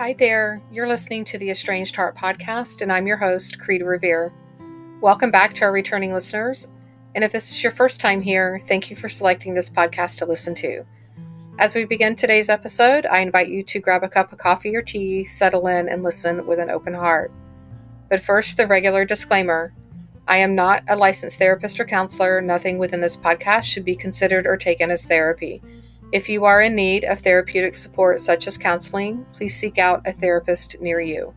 Hi there, you're listening to the Estranged Heart podcast, and I'm your host, Kreed Revere. Welcome back to our returning listeners, and if this is your first time here, thank you for selecting this podcast to listen to. As we begin today's episode, I invite you to grab a cup of coffee or tea, settle in, and listen with an open heart. But first, the regular disclaimer. I am not a licensed therapist or counselor. Nothing within this podcast should be considered or taken as therapy. If you are in need of therapeutic support such as counseling, please seek out a therapist near you.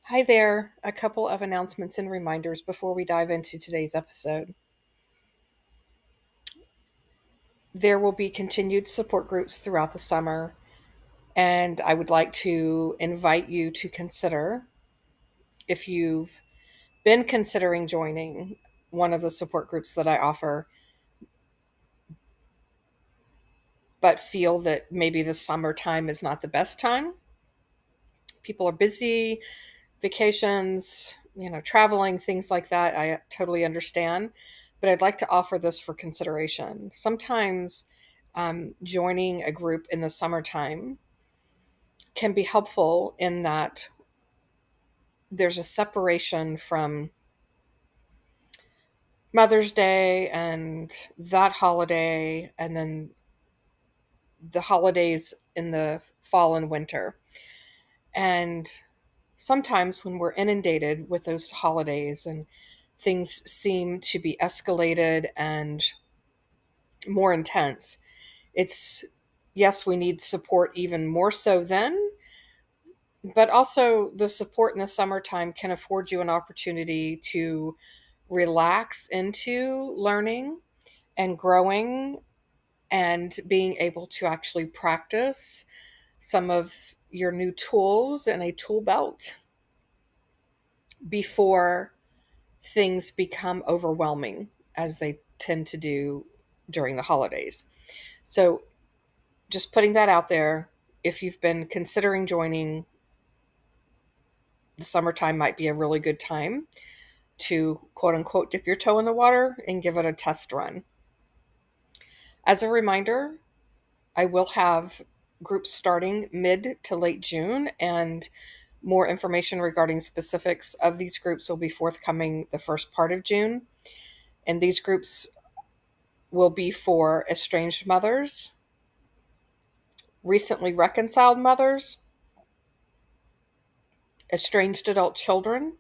Hi there, a couple of announcements and reminders before we dive into today's episode. There will be continued support groups throughout the summer, and I would like to invite you to consider, if you've been considering joining one of the support groups that I offer, but feel that maybe the summertime is not the best time. People are busy, vacations, traveling, things like that. I totally understand, but I'd like to offer this for consideration. Sometimes joining a group in the summertime can be helpful in that there's a separation from Mother's Day and that holiday, and then the holidays in the fall and winter. And sometimes when we're inundated with those holidays and things seem to be escalated and more intense, yes, we need support even more so then, but also the support in the summertime can afford you an opportunity to relax into learning and growing and being able to actually practice some of your new tools in a tool belt before things become overwhelming, as they tend to do during the holidays. So just putting that out there, if you've been considering joining, the summertime might be a really good time to quote unquote dip your toe in the water and give it a test run. As a reminder, I will have groups starting mid to late June, and more information regarding specifics of these groups will be forthcoming the first part of June. And these groups will be for estranged mothers, recently reconciled mothers, estranged adult children,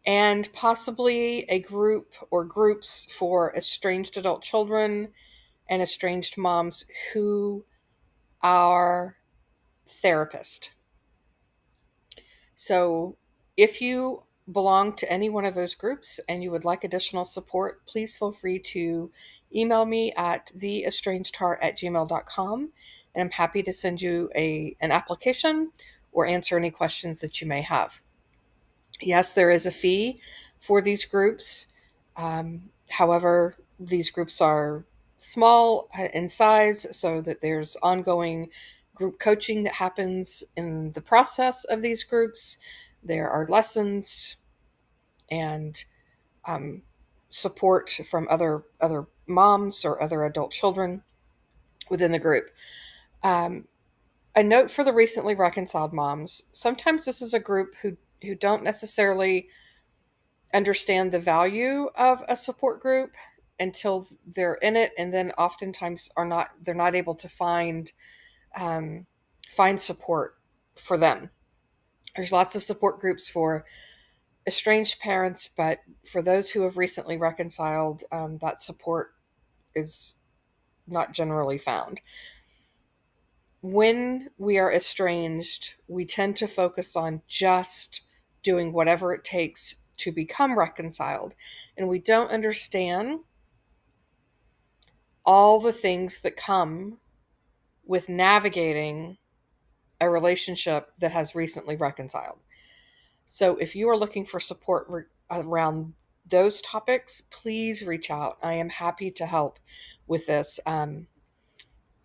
and possibly a group or groups for estranged adult children and estranged moms who are therapists. So if you belong to any one of those groups and you would like additional support, please feel free to email me at theestrangedheart@gmail.com, and I'm happy to send you an application or answer any questions that you may have. Yes, there is a fee for these groups. However, these groups are small in size, so that there's ongoing group coaching that happens in the process of these groups. There are lessons and support from other moms or other adult children within the group. A note for the recently reconciled moms: sometimes this is a group who don't necessarily understand the value of a support group until they're in it, and then oftentimes they're not able to find support for them. There's lots of support groups for estranged parents, but for those who have recently reconciled, that support is not generally found. When we are estranged, we tend to focus on just doing whatever it takes to become reconciled, and we don't understand all the things that come with navigating a relationship that has recently reconciled. So if you are looking for support around those topics, please reach out. I am happy to help with this.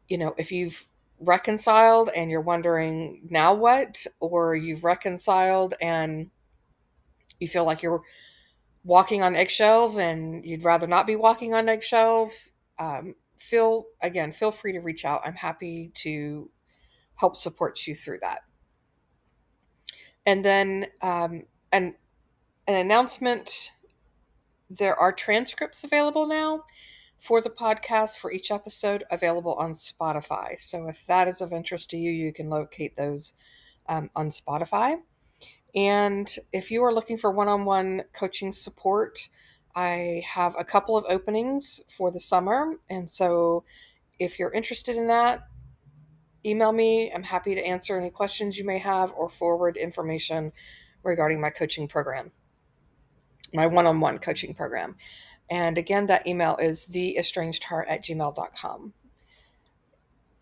If you've reconciled and you're wondering now what, or you've reconciled and you feel like you're walking on eggshells and you'd rather not be walking on eggshells, feel free to reach out. I'm happy to help support you through that. And then an announcement: there are transcripts available now for the podcast for each episode, available on Spotify. So if that is of interest to you, you can locate those on Spotify. And if you are looking for one-on-one coaching support, I have a couple of openings for the summer. And so if you're interested in that, email me. I'm happy to answer any questions you may have or forward information regarding my coaching program, my one-on-one coaching program. And again, that email is theestrangedheart@gmail.com.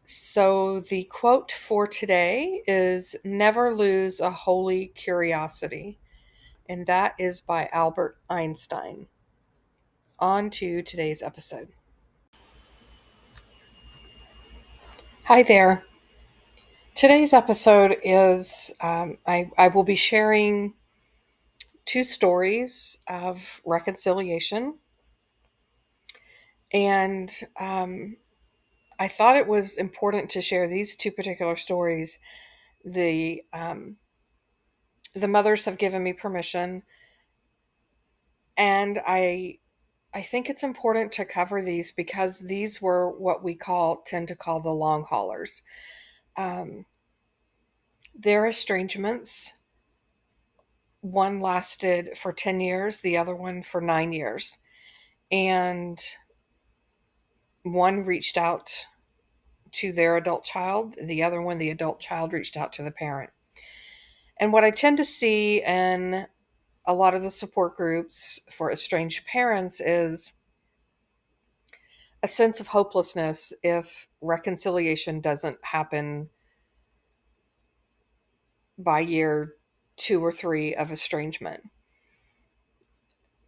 So the quote for today is "Never lose a holy curiosity." And that is by Albert Einstein. On to today's episode. Hi there. Today's episode is I will be sharing two stories of reconciliation. And I thought it was important to share these two particular stories. The mothers have given me permission, and I think it's important to cover these because these were what we tend to call the long haulers. Their estrangements, one lasted for 10 years, the other one for 9 years. And one reached out to their adult child, the other one, the adult child, reached out to the parent. And what I tend to see in a lot of the support groups for estranged parents is a sense of hopelessness if reconciliation doesn't happen by year 2 or 3 of estrangement.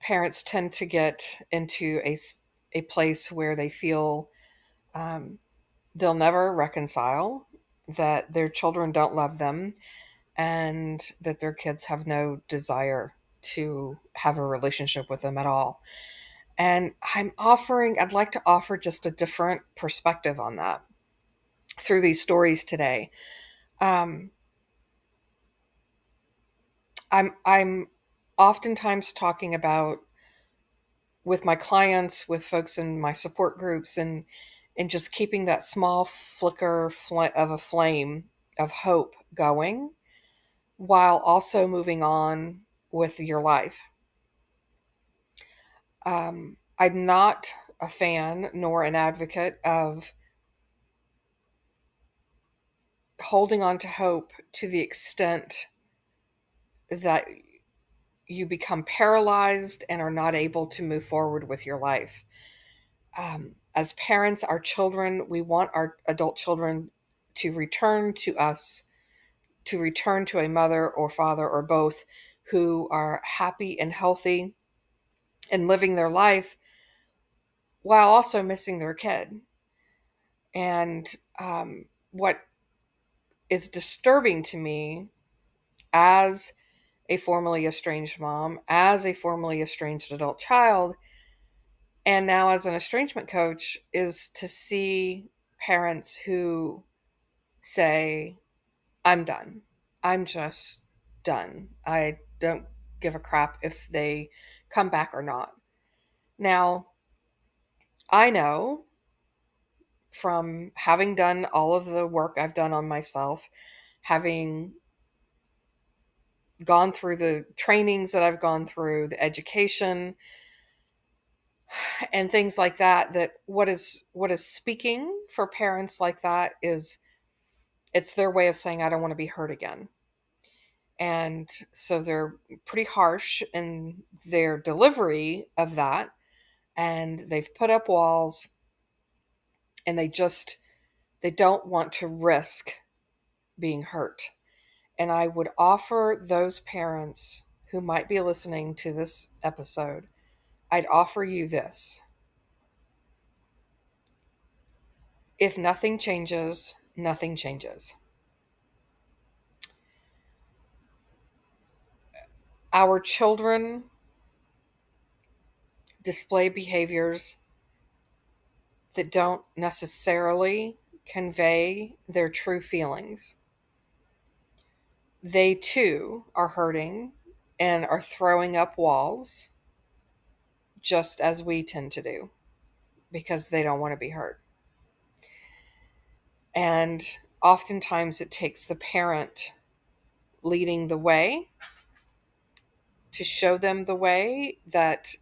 Parents tend to get into a place where they feel they'll never reconcile, that their children don't love them, and that their kids have no desire to have a relationship with them at all. And I'd like to offer just a different perspective on that through these stories today. Um, I'm oftentimes talking about with my clients, with folks in my support groups, and just keeping that small flicker of a flame of hope going while also moving on with your life. I'm not a fan nor an advocate of holding on to hope to the extent that you become paralyzed and are not able to move forward with your life. As parents, our children, we want our adult children to return to us, to return to a mother or father or both who are happy and healthy and living their life while also missing their kid. And what is disturbing to me as a formerly estranged mom, as a formerly estranged adult child, and now as an estrangement coach, is to see parents who say, I'm done. I'm just done. I don't give a crap if they come back or not. Now, I know from having done all of the work I've done on myself, having gone through the trainings that I've gone through, the education, and things like that, that what is speaking for parents like that is it's their way of saying, I don't want to be hurt again. And so they're pretty harsh in their delivery of that. And they've put up walls, and they don't want to risk being hurt. And I would offer those parents who might be listening to this episode, I'd offer you this. If nothing changes, nothing changes. Our children display behaviors that don't necessarily convey their true feelings. They too are hurting and are throwing up walls, just as we tend to do, because they don't want to be hurt. And oftentimes it takes the parent leading the way to show them the way that,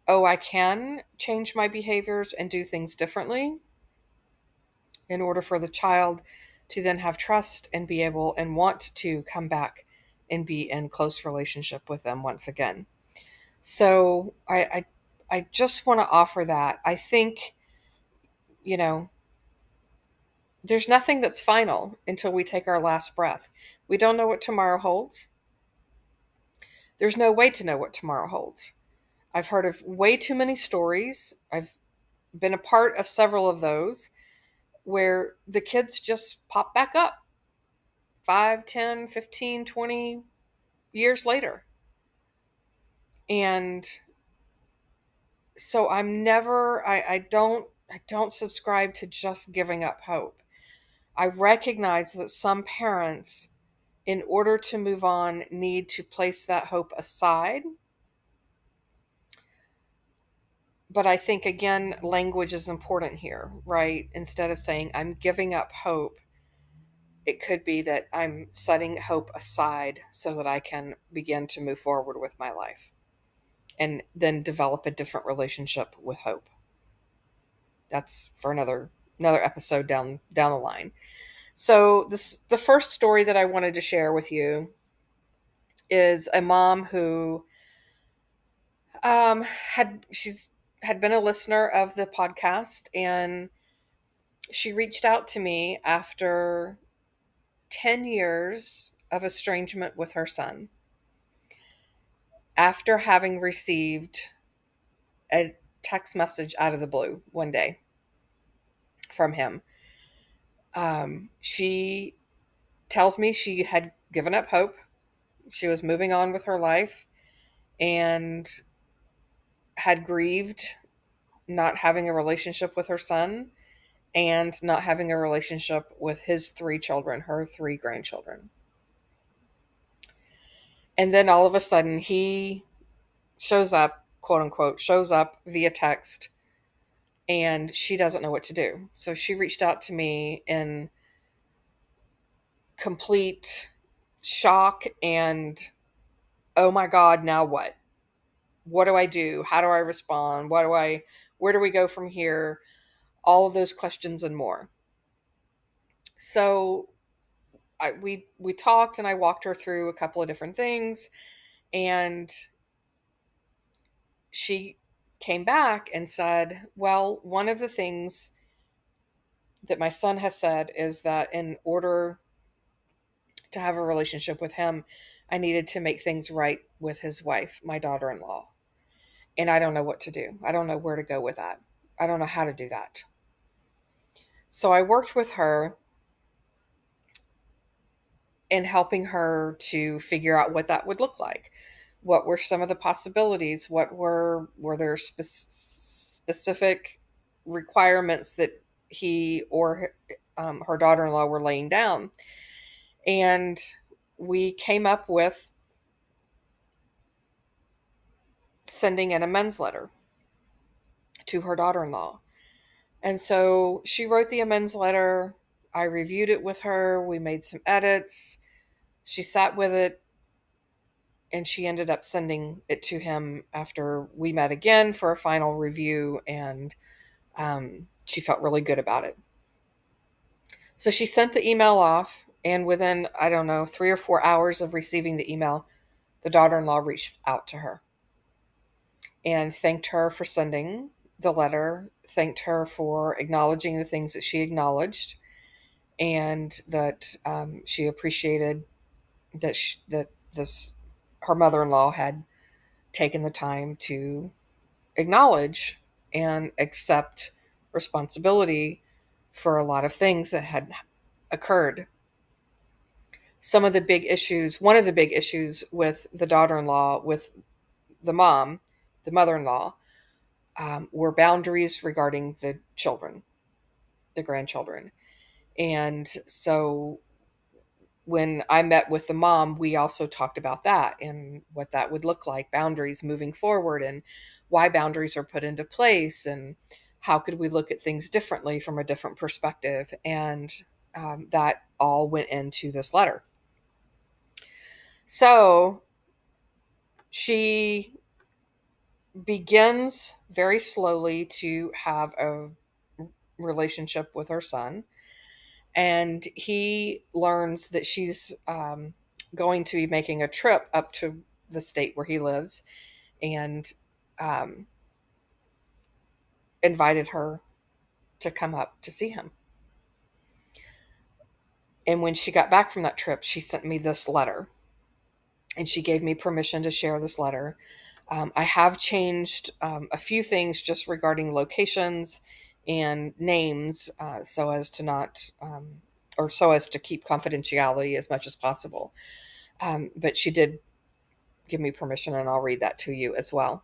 oh, I can change my behaviors and do things differently, in order for the child to then have trust and be able and want to come back and be in close relationship with them once again. So I just want to offer that. I think, you know, there's nothing that's final until we take our last breath. We don't know what tomorrow holds. There's no way to know what tomorrow holds. I've heard of way too many stories. I've been a part of several of those where the kids just pop back up 5, 10, 15, 20 years later. And so I don't subscribe to just giving up hope. I recognize that some parents, in order to move on, need to place that hope aside. But I think, again, language is important here, right? Instead of saying I'm giving up hope, it could be that I'm setting hope aside so that I can begin to move forward with my life and then develop a different relationship with hope. That's for another episode down the line. So the first story that I wanted to share with you is a mom who had been a listener of the podcast, and she reached out to me after 10 years of estrangement with her son, after having received a text message out of the blue one day from him. She tells me she had given up hope. She was moving on with her life and had grieved not having a relationship with her son and not having a relationship with his 3 children, her 3 grandchildren. And then all of a sudden he shows up, quote unquote, shows up via text, and she doesn't know what to do. So she reached out to me in complete shock and, oh my God, now what? What do I do? How do I respond? Where do we go from here? All of those questions and more. So we talked, and I walked her through a couple of different things, and she came back and said, well, one of the things that my son has said is that in order to have a relationship with him, I needed to make things right with his wife, my daughter-in-law. And I don't know what to do. I don't know where to go with that. I don't know how to do that. So I worked with her in helping her to figure out what that would look like. What were some of the possibilities? Were there specific requirements that he or her daughter-in-law were laying down? And we came up with sending an amends letter to her daughter-in-law. And so she wrote the amends letter. I reviewed it with her. We made some edits. She sat with it, and she ended up sending it to him after we met again for a final review, and she felt really good about it. So she sent the email off, and within, I don't know, 3 or 4 hours of receiving the email, the daughter-in-law reached out to her and thanked her for sending the letter, thanked her for acknowledging the things that she acknowledged, and that she appreciated that her mother-in-law had taken the time to acknowledge and accept responsibility for a lot of things that had occurred. One of the big issues with the daughter-in-law, with the mom, the mother-in-law, were boundaries regarding the children, the grandchildren. And so when I met with the mom, we also talked about that and what that would look like, boundaries moving forward, and why boundaries are put into place, and how could we look at things differently from a different perspective. And that all went into this letter. So she begins very slowly to have a relationship with her son, and he learns that she's going to be making a trip up to the state where he lives, and um, invited her to come up to see him. And when she got back from that trip, she sent me this letter, and she gave me permission to share this letter. I have changed a few things just regarding locations and names, so as to not, or so as to keep confidentiality as much as possible. But she did give me permission, and I'll read that to you as well.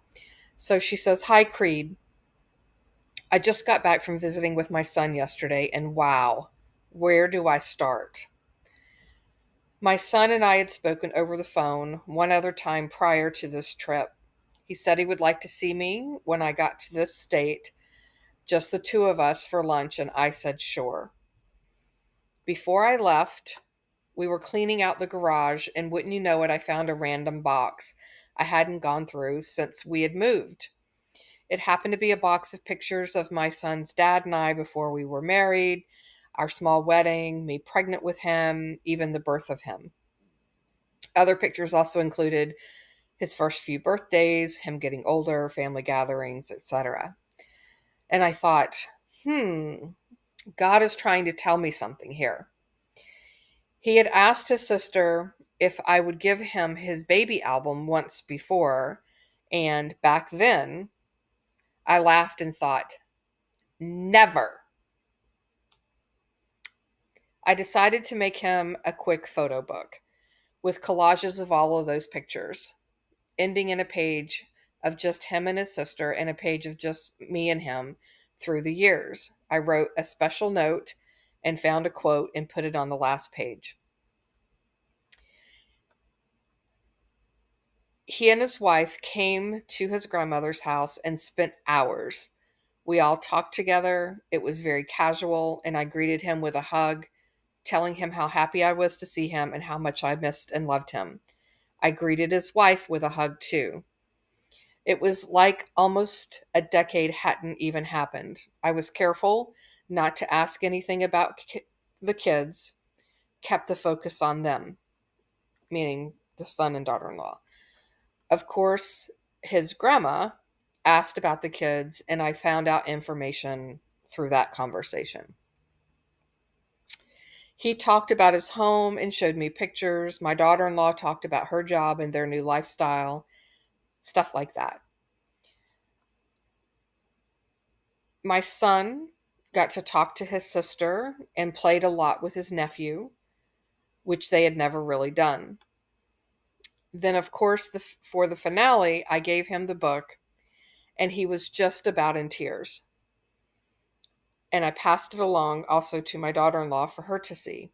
So she says, "Hi, Kreed. I just got back from visiting with my son yesterday, and wow, where do I start? My son and I had spoken over the phone one other time prior to this trip. He said he would like to see me when I got to this state, just the two of us for lunch, and I said sure. Before I left, we were cleaning out the garage, and wouldn't you know it, I found a random box I hadn't gone through since we had moved. It happened to be a box of pictures of my son's dad and I before we were married, our small wedding, me pregnant with him, even the birth of him. Other pictures also included his first few birthdays, him getting older, family gatherings, etc. And I thought, God is trying to tell me something here. He had asked his sister if I would give him his baby album once before, and back then I laughed and thought, never. I decided to make him a quick photo book with collages of all of those pictures, ending in a page of just him and his sister and a page of just me and him through the years. I wrote a special note and found a quote and put it on the last page. He and his wife came to his grandmother's house and spent hours. We all talked together. It was very casual, and I greeted him with a hug, telling him how happy I was to see him and how much I missed and loved him. I greeted his wife with a hug too. It was like almost a decade hadn't even happened. I was careful not to ask anything about the kids, kept the focus on them, meaning the son and daughter in law. Of course, his grandma asked about the kids, and I found out information through that conversation. He talked about his home and showed me pictures. My daughter in law talked about her job and their new lifestyle, stuff like that. My son got to talk to his sister and played a lot with his nephew, which they had never really done. Then, of course, for the finale, I gave him the book, and he was just about in tears. And I passed it along also to my daughter in law for her to see.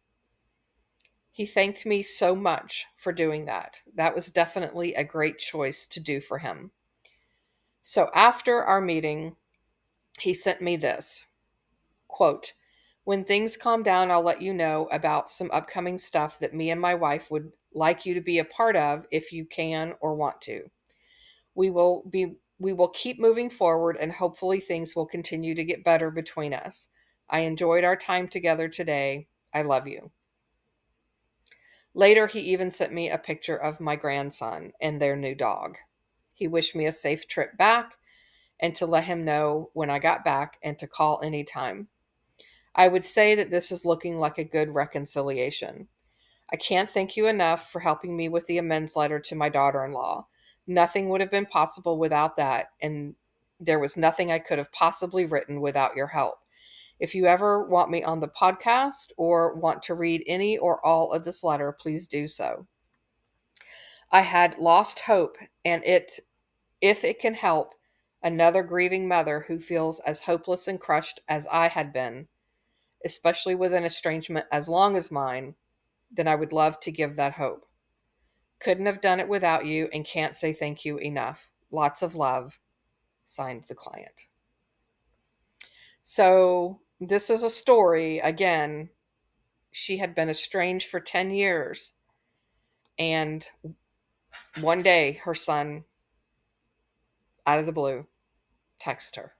He thanked me so much for doing that. That was definitely a great choice to do for him. So after our meeting, he sent me this quote, "When things calm down, I'll let you know about some upcoming stuff that me and my wife would like you to be a part of if you can or want to. We will keep moving forward, and hopefully things will continue to get better between us. I enjoyed our time together today. I love you." Later, he even sent me a picture of my grandson and their new dog. He wished me a safe trip back and to let him know when I got back and to call anytime. I would say that this is looking like a good reconciliation. I can't thank you enough for helping me with the amends letter to my daughter-in-law. Nothing would have been possible without that, and there was nothing I could have possibly written without your help. If you ever want me on the podcast or want to read any or all of this letter, please do so. I had lost hope, and if it can help, Another grieving mother who feels as hopeless and crushed as I had been, especially with an estrangement as long as mine, then I would love to give that hope. Couldn't have done it without you and can't say thank you enough. Lots of love. Signed, the client. So, this is a story. Again, she had been estranged for 10 years. And one day, her son, out of the blue, texted her.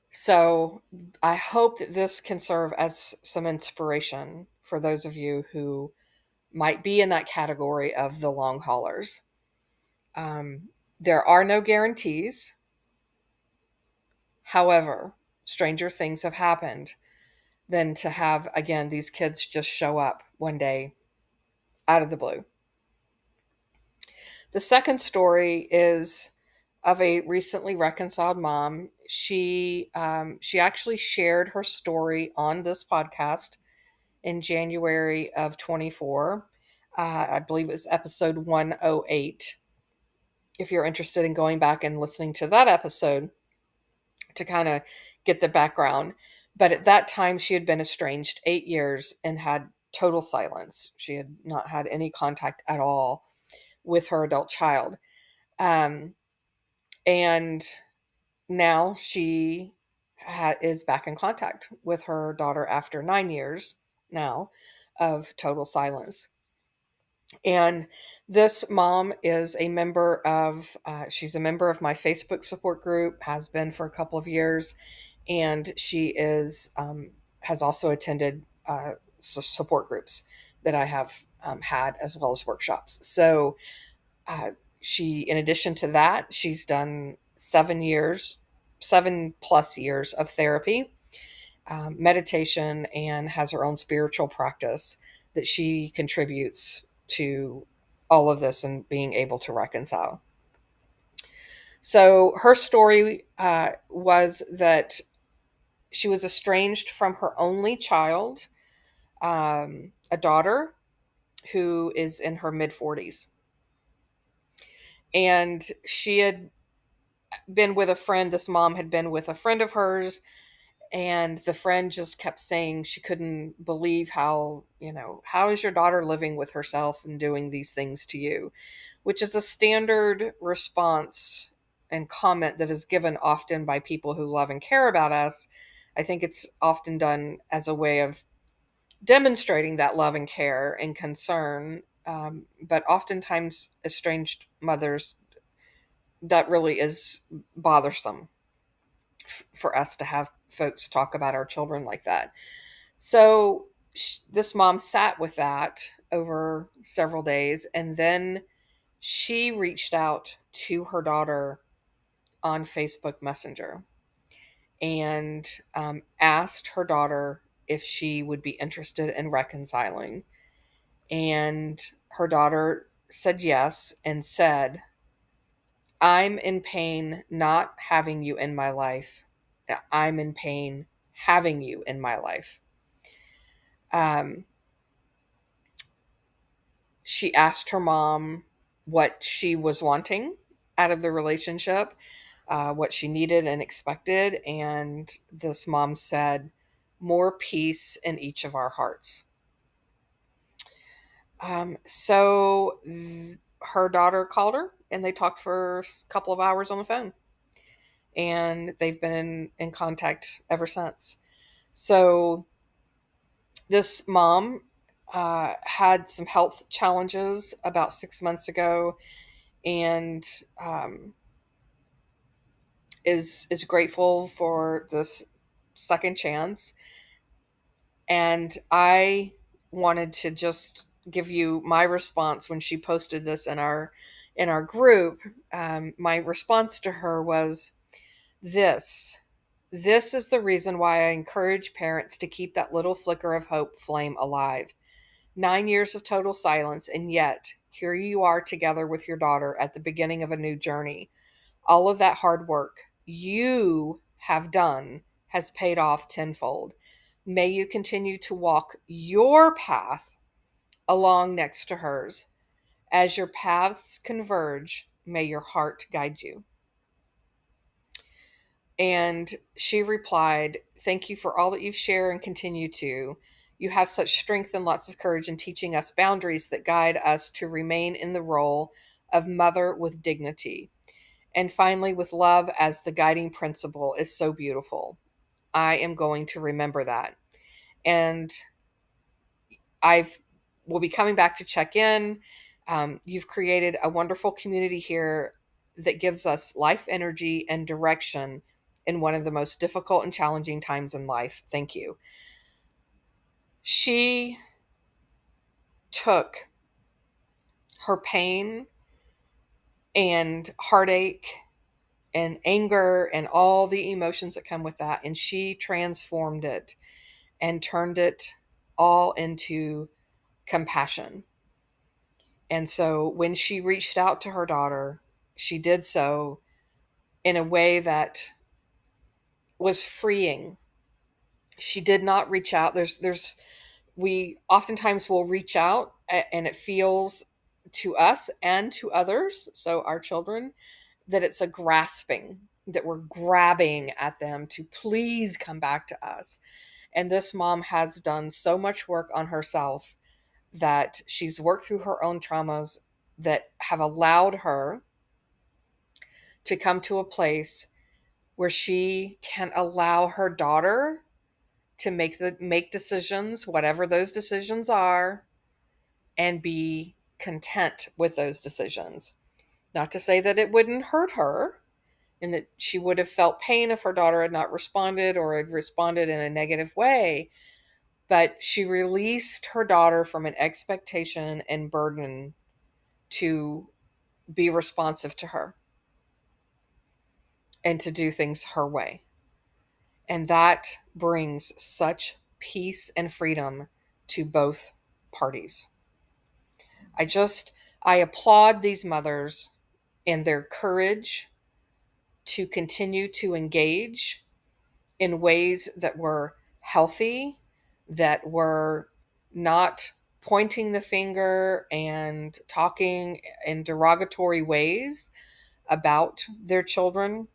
So, I hope that this can serve as some inspiration for those of you who might be in that category of the long haulers. There are no guarantees. However, stranger things have happened than to have, again, these kids just show up one day out of the blue. The second story is of a recently reconciled mom. She actually shared her story on this podcast in January of 24. I believe it was episode 108. If you're interested in going back and listening to that episode to kind of get the background. But at that time, she had been estranged 8 years and had total silence. She had not had any contact at all with her adult child. Um, and now she is back in contact with her daughter after 9 years now of total silence. And this mom is a member of, she's a member of my Facebook support group, has been for a couple of years, and she has also attended support groups that I have had, as well as workshops. So she, in addition to that, she's done 7+ years of therapy, meditation, and has her own spiritual practice that she contributes to all of this and being able to reconcile. So her story was that she was estranged from her only child, a daughter who is in her mid 40s. And she had been with a friend. This mom had been with a friend of hers, and the friend just kept saying she couldn't believe how, how is your daughter living with herself and doing these things to you, which is a standard response and comment that is given often by people who love and care about us. I think it's often done as a way of demonstrating that love and care and concern. But oftentimes, estranged mothers, that really is bothersome for us to have folks talk about our children like that. So this mom sat with that over several days, and then she reached out to her daughter on Facebook Messenger and asked her daughter if she would be interested in reconciling. And her daughter said yes and said, I'm in pain not having you in my life. I'm in pain having you in my life. She asked her mom what she was wanting out of the relationship, what she needed and expected. And this mom said, more peace in each of our hearts. So her daughter called her and they talked for a couple of hours on the phone. And they've been in contact ever since. So this mom had some health challenges about 6 months ago, and is grateful for this second chance. And I wanted to just give you my response when she posted this in our group. My response to her was this. This is the reason why I encourage parents to keep that little flicker of hope flame alive. 9 years of total silence, and yet here you are together with your daughter at the beginning of a new journey. All of that hard work you have done has paid off tenfold. May you continue to walk your path along next to hers. As your paths converge, May your heart guide you. And she replied, "Thank you for all that you've shared and continue to. You have such strength and lots of courage in teaching us boundaries that guide us to remain in the role of mother with dignity. And finally, with love as the guiding principle is so beautiful. I am going to remember that." And I've will be coming back to check in. You've created a wonderful community here that gives us life energy and direction in one of the most difficult and challenging times in life. Thank you. She took her pain and heartache and anger and all the emotions that come with that, and she transformed it and turned it all into compassion. And so when she reached out to her daughter, she did so in a way that was freeing. She did not reach out. We oftentimes will reach out and it feels to us and to others, so our children, that it's a grasping, that we're grabbing at them to please come back to us. And this mom has done so much work on herself, that she's worked through her own traumas that have allowed her to come to a place where she can allow her daughter to make decisions, whatever those decisions are, and be content with those decisions. Not to say that it wouldn't hurt her and that she would have felt pain if her daughter had not responded or had responded in a negative way, but she released her daughter from an expectation and burden to be responsive to her and to do things her way. And that brings such peace and freedom to both parties. I just, I applaud these mothers and their courage to continue to engage in ways that were healthy, that were not pointing the finger and talking in derogatory ways about their children.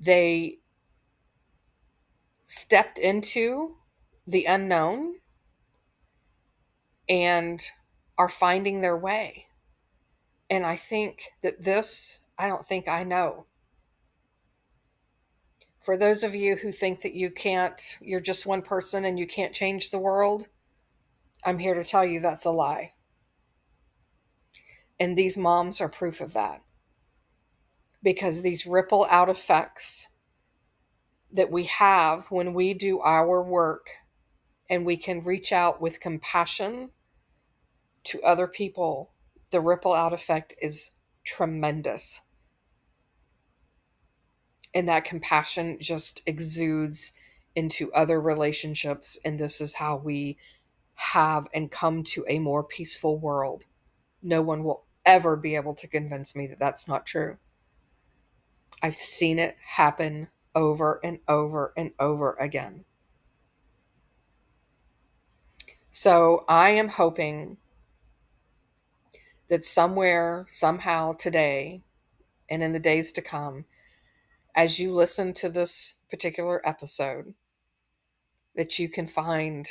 They stepped into the unknown and are finding their way. And I think that this, I don't think I know. For those of you who think that you can't, you're just one person and you can't change the world, I'm here to tell you that's a lie. And these moms are proof of that. Because these ripple out effects that we have when we do our work and we can reach out with compassion to other people, the ripple out effect is tremendous. And that compassion just exudes into other relationships. And this is how we have and come to a more peaceful world. No one will ever be able to convince me that that's not true. I've seen it happen over and over and over again. So I am hoping that somewhere, somehow today, and in the days to come, as you listen to this particular episode, that you can find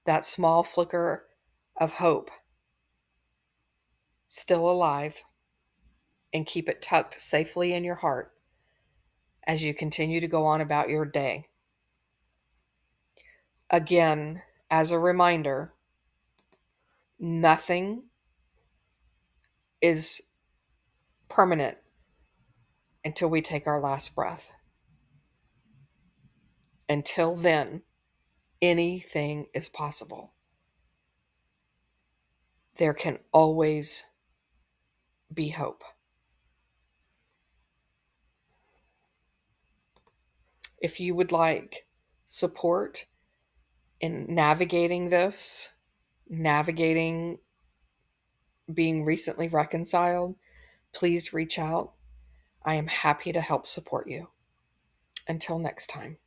that small flicker of hope still alive and keep it tucked safely in your heart as you continue to go on about your day. Again, as a reminder, nothing is permanent until we take our last breath. Until then, anything is possible. There can always be hope. If you would like support in navigating this, navigating being recently reconciled, please reach out. I am happy to help support you. Until next time.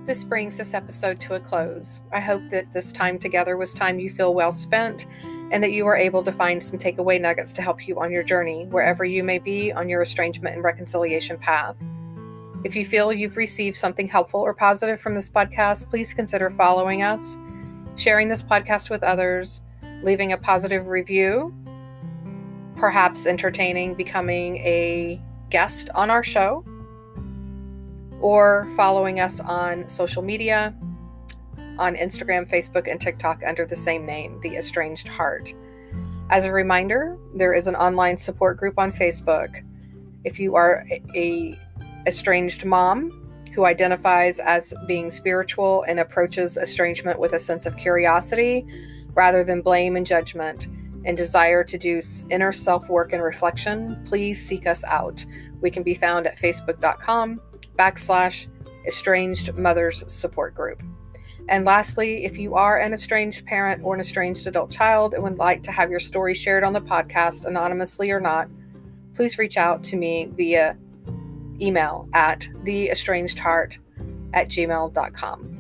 This this brings this episode to a close. I hope that this time together was time you feel well spent and that you are able to find some takeaway nuggets to help you on your journey, wherever you may be on your estrangement and reconciliation path. If you feel you've received something helpful or positive from this podcast, please consider following us, sharing this podcast with others, leaving a positive review, perhaps entertaining becoming a guest on our show, or following us on social media, on Instagram, Facebook, and TikTok under the same name, The Estranged Heart. As a reminder, there is an online support group on Facebook. If you are a estranged mom who identifies as being spiritual and approaches estrangement with a sense of curiosity rather than blame and judgment, and desire to do inner self-work and reflection, please seek us out. We can be found at facebook.com/estranged mothers support group. And lastly, if you are an estranged parent or an estranged adult child and would like to have your story shared on the podcast, anonymously or not, please reach out to me via email at theestrangedheart@gmail.com.